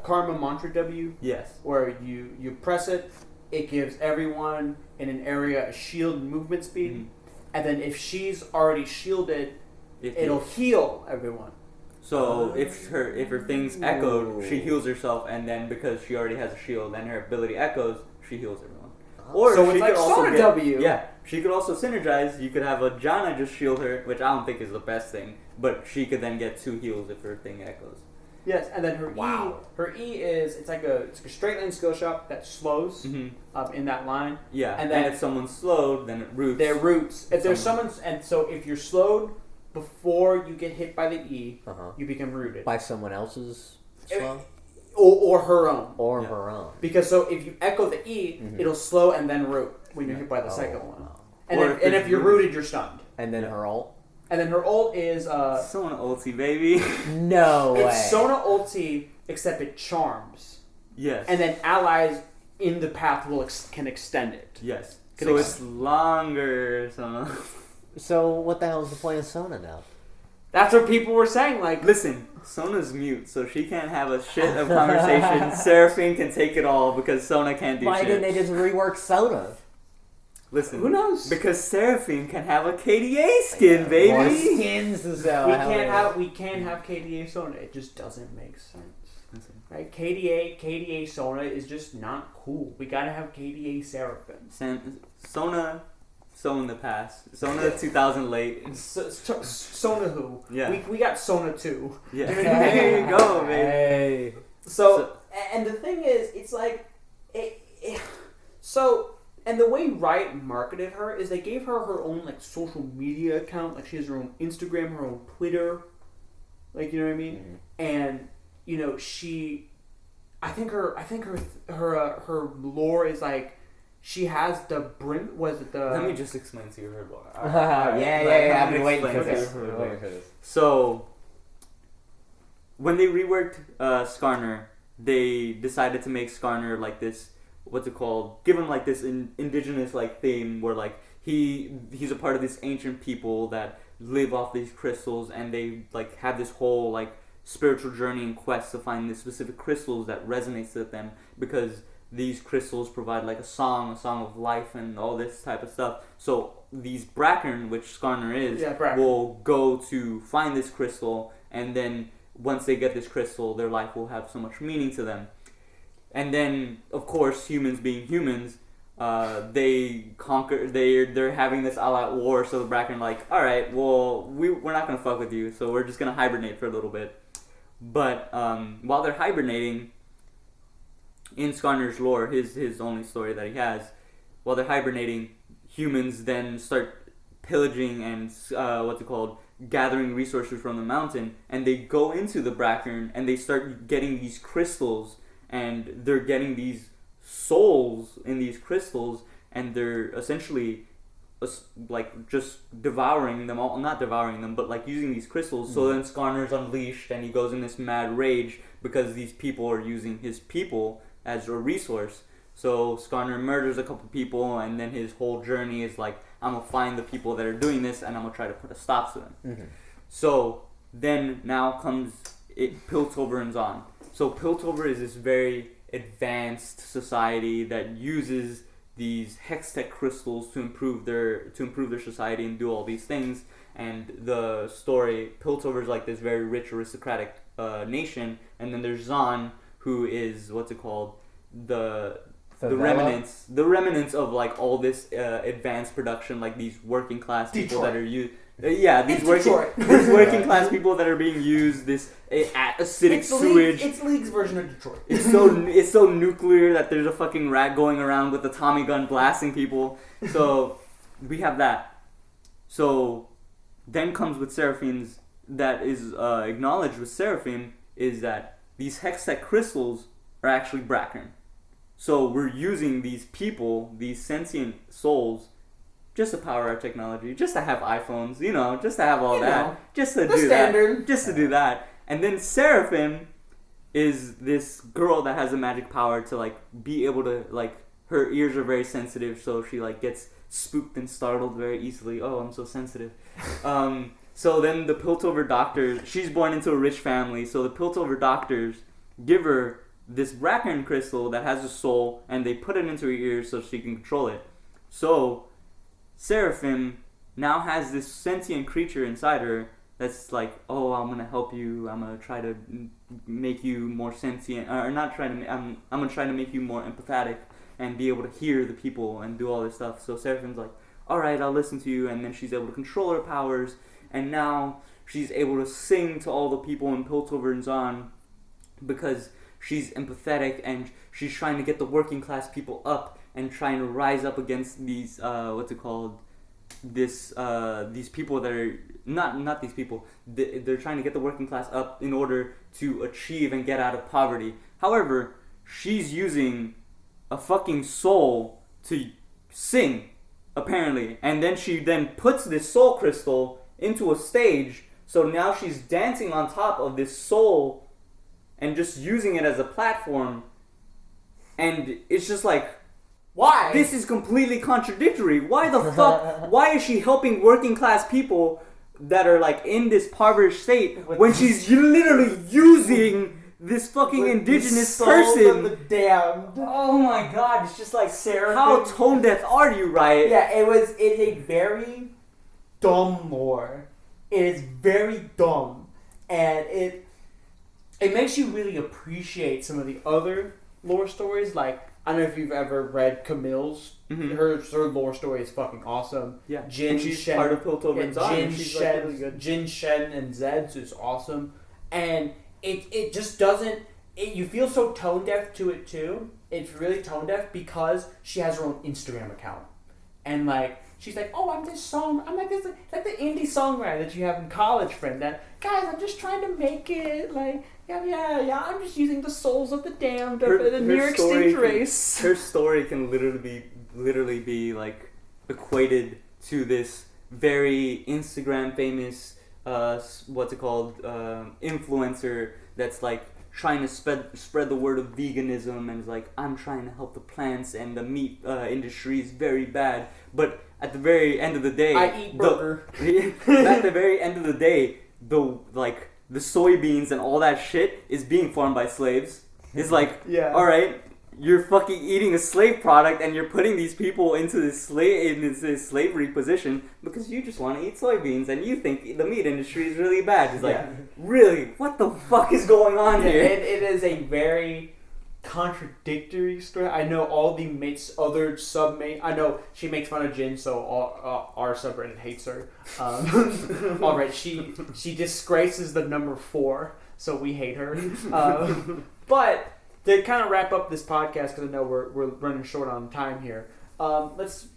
Speaker 1: Karma Mantra W.
Speaker 2: Yes.
Speaker 1: Where you press it, it gives everyone in an area a shield and movement speed, and then if she's already shielded, it'll heal everyone.
Speaker 2: So if her thing's echoed, she heals herself, and then because she already has a shield and her ability echoes, she heals everyone. Or
Speaker 1: so
Speaker 2: she
Speaker 1: it's like
Speaker 2: could also
Speaker 1: Sona W.
Speaker 2: Yeah, she could also synergize. You could have a Janna just shield her, which I don't think is the best thing, but she could then get 2 heals if her thing echoes.
Speaker 1: Yes, and then her E is it's like a straight line skill shot that slows in that line.
Speaker 2: Yeah,
Speaker 1: and then
Speaker 2: if someone's slowed, then it roots.
Speaker 1: They're roots. If there's someone's, and so if you're slowed before you get hit by the E, you become rooted
Speaker 3: by someone else's slow.
Speaker 1: Or her own.
Speaker 3: Or her own.
Speaker 1: Because so if you echo the E, it'll slow and then root when you're hit by the second one. And if you're rooted, you're stunned.
Speaker 3: And then her ult?
Speaker 1: And then her ult is...
Speaker 2: Sona ulti, baby.
Speaker 3: No way.
Speaker 1: It's Sona ulti, except it charms.
Speaker 2: Yes.
Speaker 1: And then allies in the path can extend it.
Speaker 2: Yes. So it's longer, Sona.
Speaker 3: So what the hell is the point of Sona now?
Speaker 1: That's what people were saying. Like,
Speaker 2: listen, Sona's mute, so she can't have a shit of conversation. Seraphine can take it all because Sona can't do shit.
Speaker 3: Why didn't they just rework Sona?
Speaker 2: Listen,
Speaker 1: who knows?
Speaker 2: Because Seraphine can have a KDA skin, baby.
Speaker 3: More skins is
Speaker 1: we can't have KDA Sona. It just doesn't make sense. Right? KDA Sona is just not cool. We gotta have KDA Seraphine.
Speaker 2: Sona. So in the past. Sona 2000 late.
Speaker 1: Sona who?
Speaker 2: Yeah.
Speaker 1: We got Sona 2.
Speaker 2: Yeah. There you go, man.
Speaker 3: Hey.
Speaker 1: So, and the thing is, it's like, and the way Riot marketed her is they gave her own, like, social media account. Like, she has her own Instagram, her own Twitter. Like, you know what I mean? Mm-hmm. And, you know, I think her lore is, like, she has the brim. Was it the?
Speaker 2: Let me just explain to you her lore.
Speaker 3: Yeah. I've been waiting for this.
Speaker 2: So, when they reworked Skarner, they decided to make Skarner like this. What's it called? Give him like this indigenous like theme where like he's a part of this ancient people that live off these crystals, and they like have this whole like spiritual journey and quest to find the specific crystals that resonates with them, because these crystals provide like a song of life and all this type of stuff. So these Brackern, which Skarner is, will go to find this crystal, and then once they get this crystal, their life will have so much meaning to them. And then, of course, humans being humans, they conquer. They're having this all-out war. So the Brackern like, all right, well, we're not gonna fuck with you, so we're just gonna hibernate for a little bit. But while they're hibernating, in Skarner's lore, his only story that he has, while they're hibernating, humans then start pillaging and gathering resources from the mountain, and they go into the Brackern and they start getting these crystals, and they're getting these souls in these crystals, and they're essentially like just devouring them all, not devouring them, but like using these crystals. So then Skarner's unleashed and he goes in this mad rage because these people are using his people as a resource. So Skarner murders a couple people, and then his whole journey is like, I'm gonna find the people that are doing this and I'm gonna try to put a stop to them. So then now comes Piltover and Zon. So Piltover is this very advanced society that uses these Hextech crystals to improve their society and do all these things. And the story, Piltover is like this very rich aristocratic nation, and then there's Zon, who is the remnants of like all this advanced production, like these working class people that are used. These working class people that are being used, this acidic sewage.
Speaker 1: It's League's version of Detroit.
Speaker 2: It's so nuclear that there's a fucking rat going around with a Tommy gun blasting people. So we have that. So then comes with Seraphine's, that is acknowledged with Seraphine, is that these Hextech crystals are actually Brackern. So we're using these people, these sentient souls, just to power our technology, just to have iPhones, just to have all that, just to do that, just to do that. And then Seraphine is this girl that has a magic power to like be able to like, her ears are very sensitive, so she like gets spooked and startled very easily. Oh, I'm so sensitive. So then the Piltover doctors, she's born into a rich family, so the Piltover doctors give her this bracken crystal that has a soul, and they put it into her ears so she can control it. So Seraphine now has this sentient creature inside her that's like, oh, I'm gonna help you. I'm gonna try to make you more sentient, or not try to. I'm gonna try to make you more empathetic and be able to hear the people and do all this stuff. So Seraphine's like, all right, I'll listen to you, and then she's able to control her powers, and now she's able to sing to all the people in Piltover and Zon because she's empathetic and she's trying to get the working class people up and trying to rise up against these these people that are not these people. They're trying to get the working class up in order to achieve and get out of poverty. However, she's using a fucking soul to sing, apparently, and then she puts this soul crystal into a stage. So now she's dancing on top of this soul and just using it as a platform, and it's just like,
Speaker 1: why?
Speaker 2: This is completely contradictory. Why the fuck? Why is she helping working class people that are like in this impoverished state when she's literally using this fucking indigenous person?
Speaker 1: Of the damned.
Speaker 2: Oh my god! It's just like,
Speaker 1: Seraphine.
Speaker 2: How tone deaf are you, Riot?
Speaker 1: Yeah, it's a very dumb lore. It is very dumb, and it makes you really appreciate some of the other lore stories. Like, I don't know if you've ever read Camille's.
Speaker 2: Mm-hmm.
Speaker 1: Her lore story is fucking awesome.
Speaker 2: Yeah,
Speaker 1: She's
Speaker 2: Shen, part of Piltover and Zon.
Speaker 1: She's like really good. Jin, Shen, and Zed's is awesome, and it just doesn't. You feel so tone deaf to it too. It's really tone deaf because she has her own Instagram account, and like, she's like, oh, I'm like this, like the indie songwriter that you have in college, friend. That, guys, I'm just trying to make it, like, yeah. I'm just using the souls of the damned of the near extinct race.
Speaker 2: Her story can literally be like equated to this very Instagram famous, influencer that's like trying to spread the word of veganism, and is like, I'm trying to help the plants, and the meat industry is very bad, but at the very end of the day,
Speaker 1: I eat burger.
Speaker 2: At the very end of the day, the soybeans and all that shit is being farmed by slaves. It's like,
Speaker 1: yeah.
Speaker 2: All right, you're fucking eating a slave product, and you're putting these people into this slavery position because you just want to eat soybeans and you think the meat industry is really bad. It's like, really, what the fuck is going on here?
Speaker 1: It is a very contradictory story. I know all the other submates. I know she makes fun of Jin, so our subreddit hates her. All right, she disgraces the number 4, so we hate her. But to kind of wrap up this podcast, because I know we're running short on time here. Let's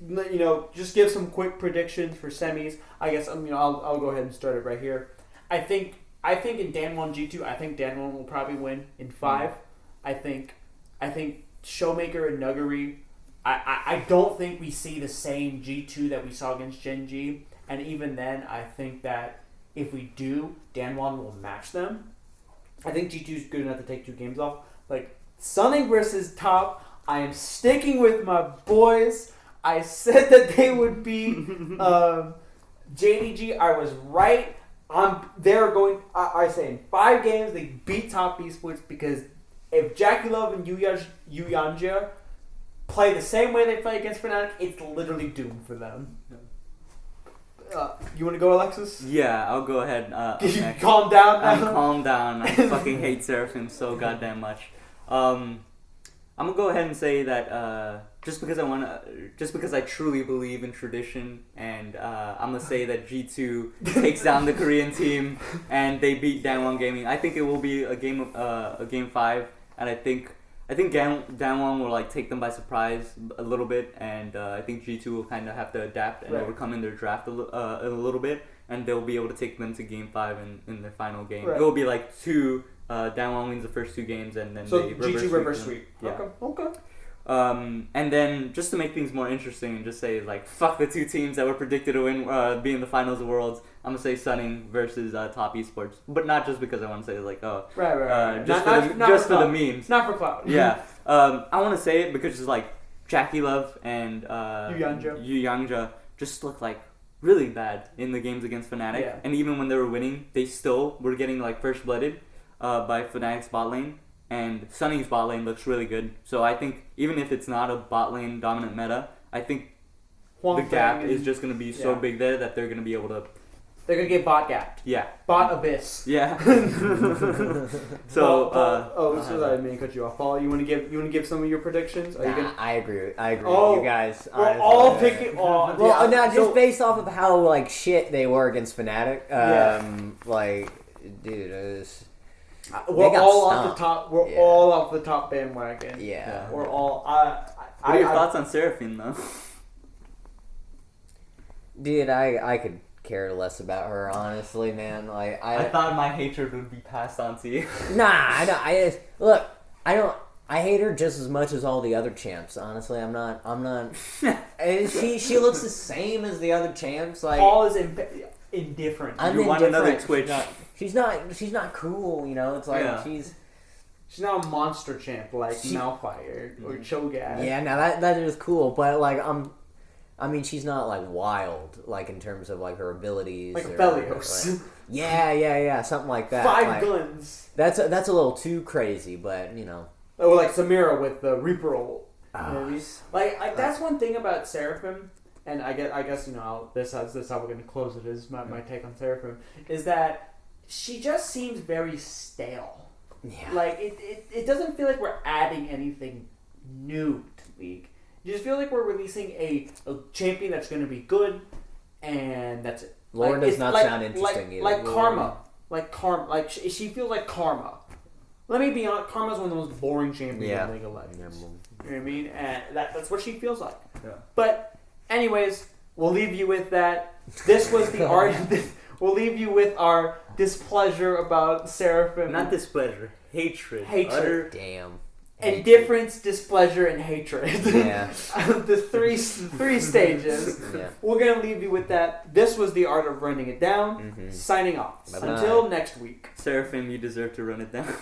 Speaker 1: just give some quick predictions for semis. I guess I'll go ahead and start it right here. I think in Damwon G2, I think Damwon will probably win in 5. I think Showmaker and Nuggery. I don't think we see the same G2 that we saw against Gen.G, and even then, I think that if we do, Damwon will match them. I think G2 is good enough to take 2 games off. Like, Sunning versus Top, I am sticking with my boys. I said that they would be Gen.G. I was right. I say in 5 games they beat Top Esports, because if Jackie Love and Yuyanja play the same way they play against Fnatic, it's literally doomed for them. You want to go, Alexis?
Speaker 2: Yeah, I'll go ahead.
Speaker 1: You calm down now?
Speaker 2: I'm calmed down. I fucking hate Seraphine so goddamn much. I'm gonna go ahead and say that just because I truly believe in tradition, and I'm gonna say that G2 takes down the Korean team and they beat Damwon Gaming. I think it will be a game 5, and I think Damwon will like take them by surprise a little bit, and I think G2 will kind of have to adapt and overcome in their draft a little bit, and they'll be able to take them to game 5 in their final game. Right. It will be like 2. Damwon wins the first 2 games, and then they
Speaker 1: reverse sweep.
Speaker 2: Yeah.
Speaker 1: Okay.
Speaker 2: And then just to make things more interesting, and just say like, fuck the 2 teams that were predicted to win, be in the finals of Worlds. I'm gonna say Sunning versus Top Esports, but not just because I want to say like,
Speaker 1: right.
Speaker 2: Just for the memes,
Speaker 1: not for clout.
Speaker 2: Yeah. I want to say it because it's like, Jackie Love and Yu Yangja just looked like really bad in the games against Fnatic.
Speaker 1: Yeah.
Speaker 2: And even when they were winning, they still were getting like first blooded by Fnatic's bot lane. And Sunny's bot lane looks really good. So I think even if it's not a bot lane dominant meta, I think the gap is just going to be so big there that they're going to be able to...
Speaker 1: They're going to get bot gapped.
Speaker 2: Yeah.
Speaker 1: Bot abyss.
Speaker 2: Yeah.
Speaker 1: So, sorry, I didn't cut you off. Paul, you want to give some of your predictions? Are you gonna...
Speaker 3: I agree.
Speaker 1: Oh,
Speaker 3: with you guys.
Speaker 1: We're
Speaker 3: honestly.
Speaker 1: all picking... Oh,
Speaker 3: well,
Speaker 1: yeah.
Speaker 3: no, just based off of how, like, shit they were against Fnatic. Like, dude, it was...
Speaker 1: We're all off the top. We're all off the top bandwagon.
Speaker 3: Yeah.
Speaker 1: We're all...
Speaker 2: What are your thoughts on Seraphine, though?
Speaker 3: Dude, I could care less about her, honestly, man. Like,
Speaker 2: I thought my hatred would be passed on to you.
Speaker 3: Nah, I hate her just as much as all the other champs. Honestly, I'm not. And she looks the same as the other champs. Like,
Speaker 1: Paul is indifferent.
Speaker 2: You want another Twitch?
Speaker 3: She's not cool. You know, it's like she's
Speaker 1: not a monster champ like Malphite or Cho'Gath.
Speaker 3: Yeah, now that is cool, but like I mean, she's not like wild, like in terms of like her abilities.
Speaker 1: Like Felios.
Speaker 3: Like, yeah, something like that.
Speaker 1: 5 guns.
Speaker 3: That's a little too crazy, but you know.
Speaker 1: Or like Samira with the Reaper ult. Like that's one thing about Seraphine, and I guess you know this is how we're gonna close it. Is my take on Seraphine is that she just seems very stale.
Speaker 3: Yeah.
Speaker 1: Like it doesn't feel like we're adding anything new to League. You just feel like we're releasing a champion that's going to be good, and that's it.
Speaker 3: Lauren does not sound interesting either.
Speaker 1: Like Karma. Like she feels like Karma. Let me be honest, Karma's one of the most boring champions in League of Legends. You know what I mean? And that's what she feels like. Yeah. But anyways, we'll leave you with that. This was the art. We'll leave you with our displeasure about Seraphine.
Speaker 2: Not displeasure, hatred.
Speaker 1: Utter
Speaker 3: damn.
Speaker 1: Indifference, displeasure, and hatred.
Speaker 3: Yeah.
Speaker 1: The three stages.
Speaker 3: Yeah.
Speaker 1: We're going to leave you with that. This was the art of running it down.
Speaker 3: Mm-hmm.
Speaker 1: Signing off.
Speaker 3: Bye-bye.
Speaker 1: Until next week.
Speaker 2: Seraphine, you deserve to run it down.